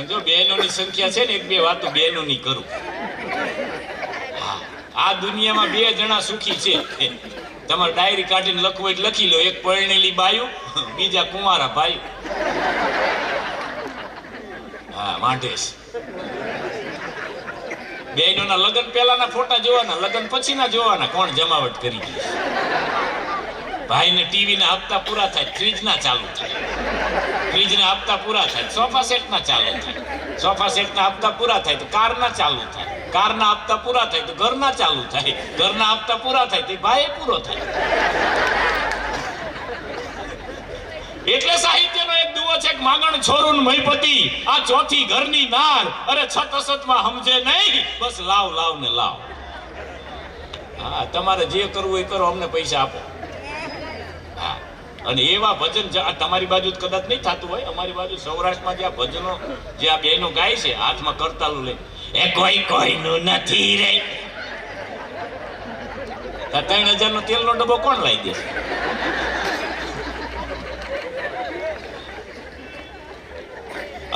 જો બહેનોની સંખ્યા છે ને, એક બે વાતો બહેનોની કરું. હા, આ દુનિયામાં બે જણા સુખી છે. તમારે ડાયરી કાઢીને લખવું હોય લખી લો. એક પરણેલી બાયું, બીજા કુંવારા ભાઈ. હા, વાંઢેશ. બહેનોના લગ્ન પહેલાના ફોટા જોવાના, લગ્ન પછીના જોવાના. કોણ જમાવટ કરી ગઈ? ભાઈને ટીવી ના હપ્તા પૂરા થાય, ફ્રીજ ના ચાલુ થાય. ફ્રીજ ના હપ્તા પૂરા થાય, સોફા સેટ ના ચાલુ થાય. સોફા સેટ ના હપ્તા પૂરા થાય તો કાર ના ચાલુ થાય. કાર ના હપ્તા પૂરા થાય તો ઘર ના ચાલુ થાય. ઘર ના હપ્તા પૂરા થાય તો ભાઈ પૂરો થાય. એટલે સાહિત્યનો એક દુઓ છે કે માગણ છોરું મહીપતિ આ ચોથી ઘરની નાર. અરે છત અસતમાં સમજે નહીં, બસ લાવ લાવ ને લાવ. હા, તમારે જે કરવું એ કરો, અમને પૈસા આપો. હા, અને એવા ભજન તમારી બાજુ કદાચ નહીં થતું હોય, અમારી બાજુ સૌરાષ્ટ્રમાં જે આ ભજનો જે આ બહેનો ગાય છે હાથમાં કરતાલું લઈ, એ કોઈ કોઈનું નથી રે. 3000 નો તેલનો ડબ્બો કોણ લાવી દે?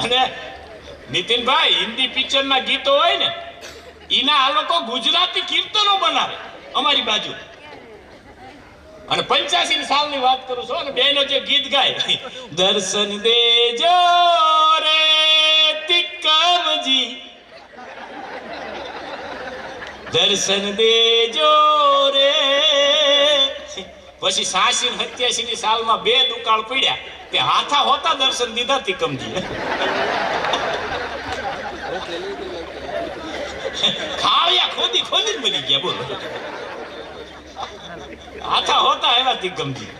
અને નીતિનભાઈ, હિન્દી પિક્ચર ના ગીતો હોય ને, ઈના આ લોકો ગુજરાતી કીર્તનો બનાવે અમારી બાજુ. અને 85 સાલની વાત કરું છું. અને બેનો જે ગીત ગાય, દર્શન દેજો રે તિકમજી, દર્શન દેજો રે. પછી 86 ને 87 સાલમાં બે દુકાળ પડ્યા, તે હાથા હોતા દર્શન દીધા તિકમજી. ખાવ્યા ખોદી ખોદી બની ગયા, બોલો. હાથા હોતા એવા તિકમજી.